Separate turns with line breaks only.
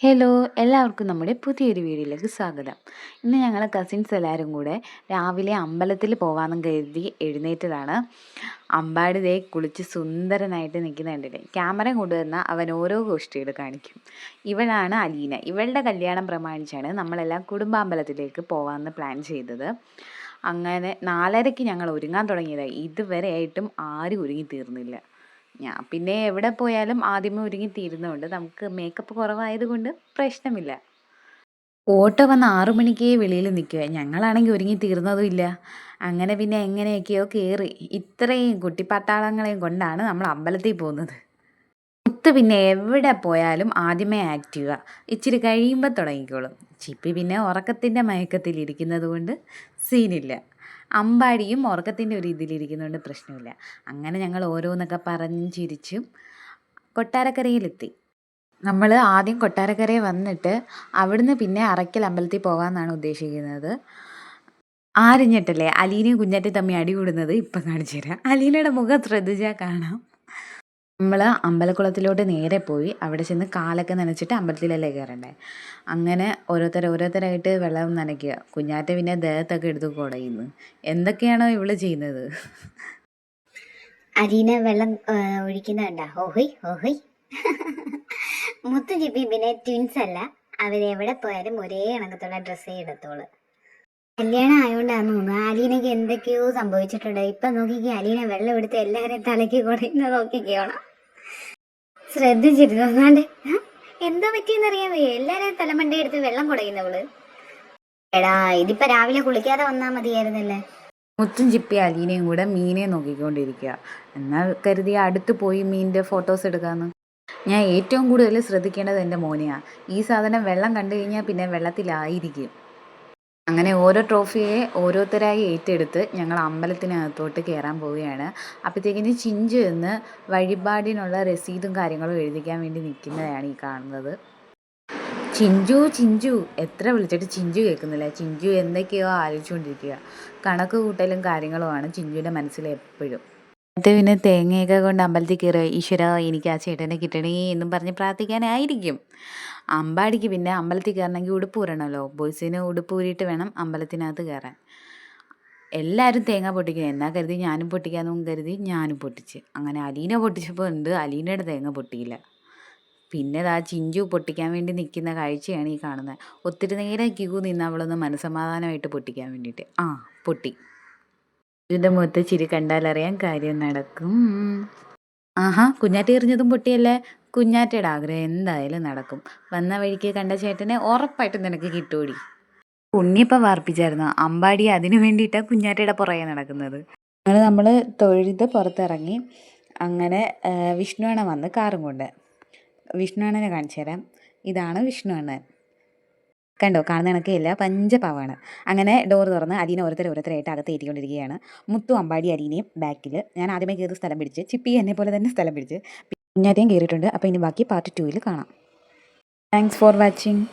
Hello, എല്ലാവർക്കും നമ്മുടെ പുതിയൊരു വീഡിയോയിലേക്ക് സ്വാഗതം. ഇന്ന് ഞങ്ങൾ കസിൻസ് എല്ലാവരും കൂടെ രാവിലെ അമ്പലത്തിൽ പോകാമെന്നും കരുതി എഴുന്നേറ്റതാണ്. അമ്പാടി ദേ കുളിച്ച് സുന്ദരനായിട്ട് നിൽക്കുന്ന കണ്ടില്ലേ. ക്യാമറ കൊണ്ടുവന്നാൽ അവൻ ഓരോ ഗോഷ്ഠികൾ കാണിക്കും. ഇവളാണ് അലീന. ഇവളുടെ കല്യാണം പ്രമാണിച്ചാണ് നമ്മളെല്ലാം കുടുംബാമ്പലത്തിലേക്ക് പോകാമെന്ന് പ്ലാൻ ചെയ്തത്. അങ്ങനെ 4:30-ക്ക് ഞങ്ങൾ ഒരുങ്ങാൻ തുടങ്ങിയതായി. ഇതുവരെ ആയിട്ടും ആരും ഒരുങ്ങി തീർന്നില്ല. ഞാൻ പിന്നെ എവിടെ പോയാലും ആദ്യമേ ഒരുങ്ങി തീരുന്നതുകൊണ്ട് നമുക്ക് മേക്കപ്പ് കുറവായതുകൊണ്ട് പ്രശ്നമില്ല. ഓട്ടോ വന്ന് 6 മണിക്കേ വെളിയിൽ നിൽക്കുക. ഞങ്ങളാണെങ്കിൽ ഒരുങ്ങി തീർന്നതും ഇല്ല. അങ്ങനെ പിന്നെ എങ്ങനെയൊക്കെയോ കയറി. ഇത്രയും കുട്ടിപ്പട്ടാളങ്ങളെയും കൊണ്ടാണ് നമ്മൾ അമ്പലത്തിൽ പോകുന്നത്. മുത്ത് പിന്നെ എവിടെ പോയാലും ആദ്യമേ ആക്റ്റീവാ. ഇച്ചിരി കഴിയുമ്പോൾ തുടങ്ങിക്കോളും. ചിപ്പി പിന്നെ ഉറക്കത്തിൻ്റെ മയക്കത്തിലിരിക്കുന്നത് കൊണ്ട് സീനില്ല. അമ്പാടിയും ഉറക്കത്തിൻ്റെ ഒരു ഇതിലിരിക്കുന്നതുകൊണ്ട് പ്രശ്നമില്ല. അങ്ങനെ ഞങ്ങൾ ഓരോന്നൊക്കെ പറഞ്ഞും ചിരിച്ചും കൊട്ടാരക്കരയിലെത്തി. നമ്മൾ ആദ്യം കൊട്ടാരക്കരയിൽ വന്നിട്ട് അവിടുന്ന് പിന്നെ അറയ്ക്കൽ അമ്പലത്തിൽ പോകാമെന്നാണ് ഉദ്ദേശിക്കുന്നത്. ആരിഞ്ഞിട്ടല്ലേ അലീനയും കുഞ്ഞാറ്റയും തമ്മിൽ അടി കൂടുന്നത് ഇപ്പം കാണിച്ചു തരാം. അലീനയുടെ മുഖം ശ്രദ്ധിച്ചാൽ കാണാം. നമ്മൾ അമ്പലക്കുളത്തിലോട്ട് നേരെ പോയി അവിടെ ചെന്ന് കാലൊക്കെ നനച്ചിട്ട് അമ്പലത്തിലല്ലേ കയറണ്ടേ. അങ്ങനെ ഓരോരുത്തരായിട്ട് വെള്ളം നനയ്ക്കുക. കുഞ്ഞാറ്റ പിന്നെ ദേഹത്തൊക്കെ എടുത്ത് കുടയുന്നു. എന്തൊക്കെയാണോ ഇവള് ചെയ്യുന്നത്.
അലീന വെള്ളം ഒഴിക്കുന്നുണ്ട. ഓഹോയ് ഓഹോയ്. മുത്തു ചിപ്പി പിന്നെ ട്വിൻസ് അല്ല, അവരെവിടെ പോയാലും ഒരേ കണക്കത്തുള്ള ഡ്രസ്സേ ഇടത്തോള്. കല്യാണം ആയോണ്ടാന്ന് തോന്നുന്നു അലീനയ്ക്ക് എന്തൊക്കെയോ സംഭവിച്ചിട്ടുണ്ട്. ഇപ്പൊ നോക്കിക്കേ, അലീന വെള്ളം എടുത്ത് എല്ലാവരെയും തലയ്ക്ക് കുടയുന്ന നോക്കിക്കോണം. ശ്രദ്ധിച്ചിരുന്നു എന്നാണ്ട് എന്തോ പറ്റിയെന്നറിയാമോ, എല്ലാരെയും തലമണ്ട എടുത്ത് വെള്ളം കുടയുന്നവള്. എടാ, ഇതിപ്പോ രാവിലെ കുളിക്കാതെ വന്നാ മതിയായിരുന്നല്ലേ.
മുത്തും ചിപ്പി അലീനയും കൂടെ മീനെ നോക്കിക്കൊണ്ടിരിക്കുക. എന്നാൽ കരുതി അടുത്ത് പോയി മീനിൻ്റെ ഫോട്ടോസ് എടുക്കാമെന്ന്. ഞാൻ ഏറ്റവും കൂടുതൽ ശ്രദ്ധിക്കേണ്ടത് എൻ്റെ മോനെയാണ്. ഈ സാധനം വെള്ളം കണ്ടു കഴിഞ്ഞാൽ പിന്നെ വെള്ളത്തിലായിരിക്കും. അങ്ങനെ ഓരോ ട്രോഫിയെ ഓരോരുത്തരായി ഏറ്റെടുത്ത് ഞങ്ങൾ അമ്പലത്തിനകത്തോട്ട് കയറാൻ പോവുകയാണ്. അപ്പോഴത്തേക്കിന് ചിഞ്ചു എന്ന് വഴിപാടിനുള്ള രസീതും കാര്യങ്ങളും എഴുതിക്കാൻ വേണ്ടി നിൽക്കുന്നതാണ് ഈ കാണുന്നത്. ചിഞ്ചു ചിഞ്ചു എത്ര വിളിച്ചിട്ട് ചിഞ്ചു കേൾക്കുന്നില്ല. ചിഞ്ചു എന്തൊക്കെയോ ആലോചിച്ചുകൊണ്ടിരിക്കുക. കണക്ക് കൂട്ടലും കാര്യങ്ങളുമാണ് ചിഞ്ചുവിൻ്റെ മനസ്സിൽ എപ്പോഴും. എന്നിട്ട് പിന്നെ തേങ്ങയൊക്കെ കൊണ്ട് അമ്പലത്തിൽ കയറുക. ഈശ്വര, എനിക്ക് ആ ചേട്ടനെ കിട്ടണേ എന്നും പറഞ്ഞ് പ്രാർത്ഥിക്കാനായിരിക്കും. അമ്പാടിക്ക് പിന്നെ അമ്പലത്തിൽ കയറണമെങ്കിൽ ഉടുപ്പ് ഊരണമല്ലോ. ബോയ്സിന് ഉടുപ്പ് ഊരിയിട്ട് വേണം അമ്പലത്തിനകത്ത് കയറാൻ. എല്ലാവരും തേങ്ങ പൊട്ടിക്കുക. എന്നാൽ കരുതി ഞാനും പൊട്ടിക്കാമെന്നും കരുതി ഞാനും പൊട്ടിച്ച്. അങ്ങനെ അലീന പൊട്ടിച്ചപ്പോൾ ഉണ്ട്, അലീനയുടെ തേങ്ങ പൊട്ടിയില്ല. പിന്നെ ആ ചിഞ്ചു പൊട്ടിക്കാൻ വേണ്ടി നിൽക്കുന്ന കാഴ്ചയാണ് ഈ കാണുന്നത്. ഒത്തിരി നേരം ക്യൂ നിന്ന് അവളൊന്ന് മനസ്സമാധാനമായിട്ട് പൊട്ടിക്കാൻ വേണ്ടിയിട്ട് പൊട്ടി. ഇതിൻ്റെ മുഖത്ത് ചിരി കണ്ടാലറിയാൻ കാര്യം നടക്കും. കുഞ്ഞാറ്റ എറിഞ്ഞതും പൊട്ടിയല്ലേ. കുഞ്ഞാറ്റയുടെ ആഗ്രഹം എന്തായാലും നടക്കും. വന്ന വഴിക്ക് കണ്ട ചേട്ടനെ ഉറപ്പായിട്ടും നിനക്ക് കിട്ടൂടി. ഉണ്ണിയപ്പം വാർപ്പിച്ചായിരുന്നു. അമ്പാടി അതിനു വേണ്ടിയിട്ടാണ് കുഞ്ഞാറ്റയുടെ പുറകെ നടക്കുന്നത്. അങ്ങനെ നമ്മൾ തൊഴുത് പുറത്തിറങ്ങി. അങ്ങനെ വിഷ്ണു വന്ന് കാറും കൊണ്ട്. വിഷ്ണു കാണിച്ചു തരാം. ഇതാണ് വിഷ്ണു. കണ്ടോ, കാണുന്ന കണക്കെയല്ല, പഞ്ചപാവാണ്. അങ്ങനെ ഡോർ തുറന്ന് അലീന ഓരോരുത്തരായിട്ട് അകത്ത് ഏറ്റിക്കൊണ്ടിരിക്കുകയാണ്. മുത്തു അമ്പാടി അലീനയും ബാക്കിൽ. ഞാൻ ആദ്യമേ കയറി സ്ഥലം പിടിച്ച്, ചിപ്പി എന്നെ പോലെ തന്നെ സ്ഥലം പിടിച്ച്. കുഞ്ഞാറ്റയും കയറിയിട്ടുണ്ട്. അപ്പോൾ ഇനി ബാക്കി പാർട്ട് 2-ൽ കാണാം. Thanks for watching.